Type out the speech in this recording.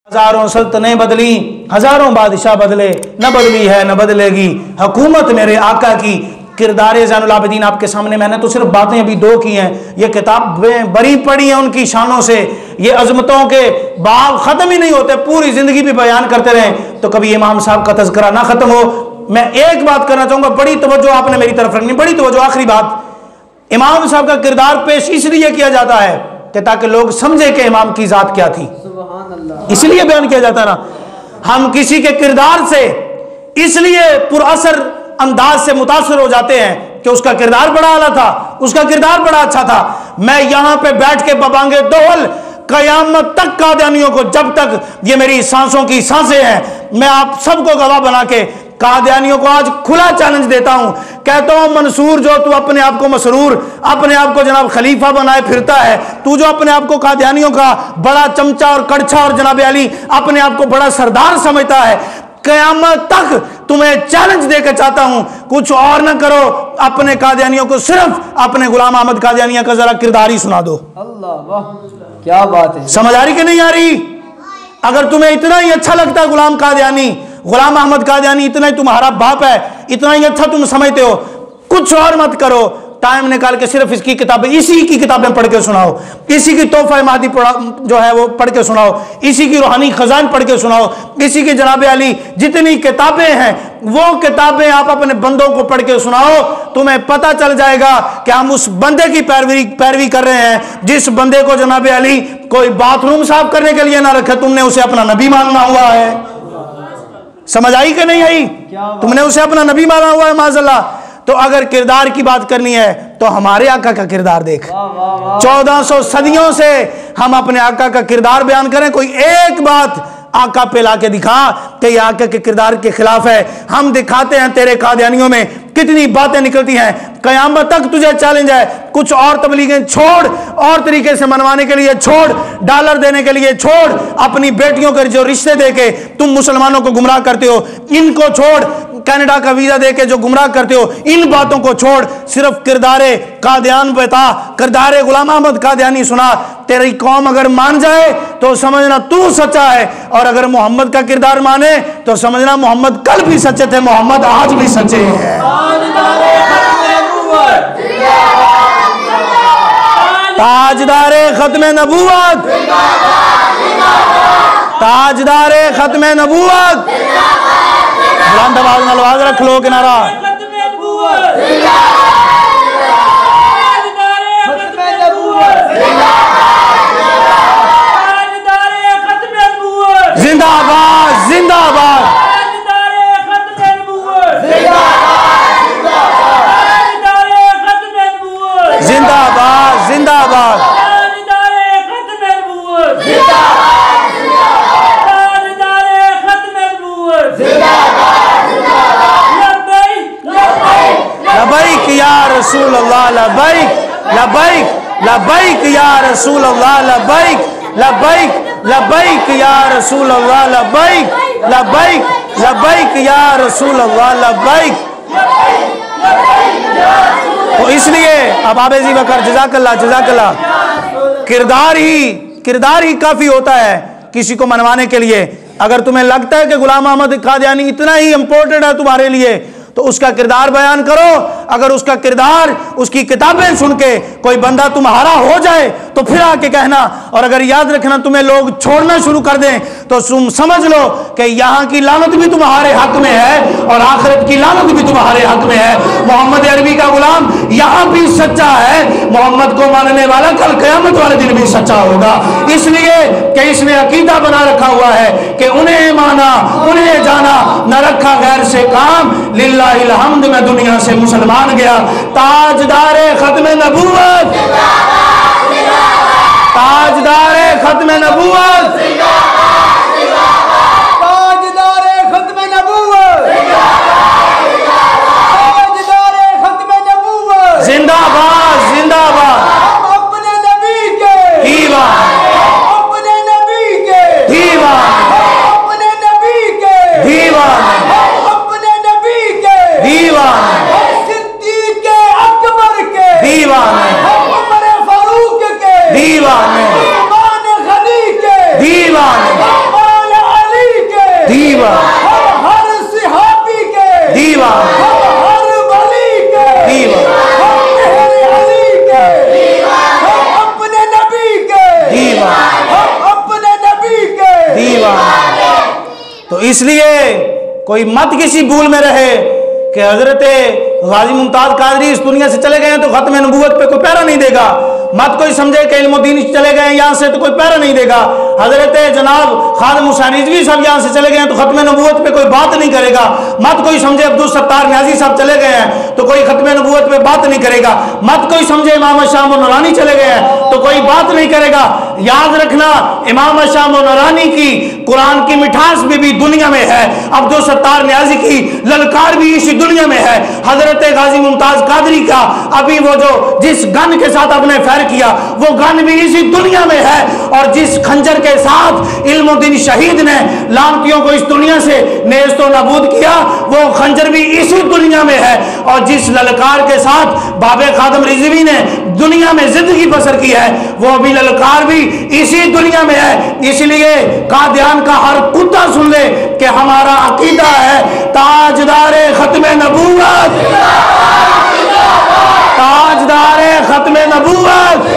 हजारों सल्तनें बदली, हजारों बादशाह बदले, न बदली है न बदलेगी हुकूमत मेरे आका की। किरदार ज़ैनुल आबिदीन आपके सामने मैंने तो सिर्फ बातें अभी दो की हैं, ये किताबें बड़ी पड़ी हैं उनकी शानों से। ये अजमतों के बाब ख़त्म ही नहीं होते, पूरी ज़िंदगी भी बयान करते रहें तो कभी इमाम साहब का तज़किरा ना ख़त्म हो। मैं एक बात करना चाहूँगा, बड़ी तवज्जो आपने मेरी तरफ रखनी, बड़ी तवज्जो। आखिरी बात, इमाम साहब का किरदार पेश इसलिए किया जाता है कि ताकि लोग समझे कि इमाम की ज़ात क्या थी, इसलिए बयान किया जाता ना। हम किसी के किरदार से इसलिए पुरअसर अंदाज से मुतासर हो जाते हैं कि उसका किरदार बड़ा आला था, उसका किरदार बड़ा अच्छा था। मैं यहां पे बैठ के बबांगे दोहल कयामत तक कादियानियों को, जब तक ये मेरी सांसों की सांसें हैं, मैं आप सबको गवाह बना के कादियानियों को आज खुला चैलेंज देता हूं। कहता हूं मंसूर, जो तू अपने आप को मसरूर, अपने आप को जनाब खलीफा बनाए फिरता है, तू जो अपने आप को कादियानियों का बड़ा चमचा और कड़छा और जनाब अली अपने आप को बड़ा सरदार समझता है, कयामत तक तुम्हें चैलेंज देकर चाहता हूं, कुछ और न करो, अपने कादियानियों को सिर्फ अपने गुलाम अहमद कादियानी का जरा किरदार ही सुना दो। अल्लाह वाह, क्या बात है। समझ आ रही कि नहीं आ रही? अगर तुम्हें इतना ही अच्छा लगता है गुलाम कादियानी, गुलाम अहमद कादियानी इतना ही तुम्हारा बाप है, इतना ही अच्छा तुम समझते हो, कुछ और मत करो। टाइम निकाल के सिर्फ इसकी किताबें, इसी की किताबें पढ़ के सुनाओ, इसी की तोहफा महदी जो है वो पढ़ के सुनाओ, इसी की रूहानी खजान पढ़ के सुनाओ, इसी की जनाब अली जितनी किताबें हैं वो किताबें आप अपने बंदों को पढ़ के सुनाओ। तुम्हें पता चल जाएगा कि हम उस बंदे की पैरवी कर रहे हैं जिस बंदे को जनाब अली कोई बाथरूम साफ करने के लिए ना रखे, तुमने उसे अपना नबी मानना हुआ है। समझ आई कि नहीं आई? तुमने उसे अपना नबी माना हुआ है माज़अल्लाह। तो अगर किरदार की बात करनी है तो हमारे आका का किरदार देख, 1400 सदियों से हम अपने आका का किरदार बयान करें, कोई एक बात आका पे ला के दिखा कि ये आका के किरदार के खिलाफ है। हम दिखाते हैं तेरे कादियानियों में कितनी बातें निकलती हैं। कयामत तक तुझे चैलेंज है, कुछ और तबलीगें छोड़, और तरीके से मनवाने के लिए छोड़, डॉलर देने के लिए छोड़, अपनी बेटियों के जो रिश्ते देके तुम मुसलमानों को गुमराह करते हो इनको छोड़, कनाडा का वीजा देके जो गुमराह करते हो इन बातों को छोड़, सिर्फ किरदारे कादियान बता, किरदारे गुलाम अहमद कादियानी सुना। तेरी कौम अगर मान जाए तो समझना तू सच्चा है, और अगर मोहम्मद का किरदार माने तो समझना मोहम्मद कल भी सच्चे थे, मोहम्मद आज भी सच्चे हैं। ताजदारे खत्मे नबूवत, ताजदारे खत्मे नबूवत, बुलंद आवाज में आवाज रख लो किनारा। जिंदाबाद जिंदाबाद जिंदाबाद जिंदाबाद। लबैक या रसूल अल्लाह, लबैक लबैक लबैक या रसूल अल्लाह, लबैक लबैक लबैक या रसूल अल्लाह, लबैक लबैक लबैक या रसूल अल्लाह, लबैक। तो इसलिए अब आबे जी बकर जज़ाकल्लाह जज़ाकल्लाह, किरदार ही काफी होता है किसी को मनवाने के लिए। अगर तुम्हें लगता है कि गुलाम अहमद कादियानी इतना ही इंपॉर्टेंट है तुम्हारे लिए तो उसका किरदार बयान करो। अगर उसका किरदार, उसकी किताबें सुन के कोई बंदा तुम्हारा हो जाए तो फिर आके कहना। और अगर याद रखना तुम्हें लोग छोड़ना शुरू कर दें तो तुम समझ लो कि यहाँ की लानत भी तुम्हारे हक में है और आखिरत की लानत भी तुम्हारे हक में है। मोहम्मद अरबी का गुलाम यहाँ भी सच्चा है, मोहम्मद को मानने वाला कल क़यामत वाले दिन भी सच्चा होगा। इसलिए कि इसने अकीदा बना रखा हुआ है कि उन्हें माना उन्हें जाना, न रखा गैर से काम, लिल्लाहिल हम्द में दुनिया से मुसलमान गया। ताजदारे खत्मे नबूवत, ताजदारे खत्मे नबूवत, ताजदारे खत्मे नबूवत, ताजदारे खत्मे नबूवत, जिंदाबाद जिंदाबाद। हम अपने नबी के दीवान, अपने नबी के दीवान, अपने नबी के दीवान, अपने नबी के दीवान, सिद्दीक़ अकबर के दीवान, उमर इसलिए कोई मत किसी भूल में रहे कि हजरत गाजी मुमताज कादरी इस दुनिया से चले गए हैं तो खत्म नबूवत पे कोई पैरा नहीं देगा। मत कोई समझे कि इल्मुद्दीन चले गए हैं यहाँ से तो कोई पैरा नहीं देगा। हजरत जनाब खादिम हुसैन रिजवी सब यहाँ से चले गए हैं तो खत्म नबूवत पे कोई बात नहीं करेगा। मत कोई समझे अब्दुल सत्तार न्याजी साहब चले गए हैं तो कोई खत्म नबूवत पे बात नहीं करेगा। मत कोई समझे इमाम शाम नूरानी चले गए हैं तो कोई बात नहीं करेगा। याद रखना, इमाम शाम नूरानी की कुरान की मिठास भी दुनिया में है, अब्दुल सत्तार न्याजी की ललकार भी इसी दुनिया में है। हजरत गाजी मुमताज कादरी का अभी वो जो जिस गन के साथ अपने फैर किया वो गन भी इसी दुनिया में है, और जिस खंजर के साथ इल्मुद्दीन शहीद ने लानतियों को इस दुनिया से नेस्त व नाबूद किया वो खंजर भी इसी दुनिया में है, और जिस ललकार के साथ बाबे खादिम रिजवी ने दुनिया में जिंदगी बसर की है वो भी ललकार भी इसी दुनिया में है। इसलिए कादियान का हर कुत्ता सुन ले कि हमारा अकीदा है ताजदारे खत्मे नबूवत, ताजदारे खत्मे नबूवत।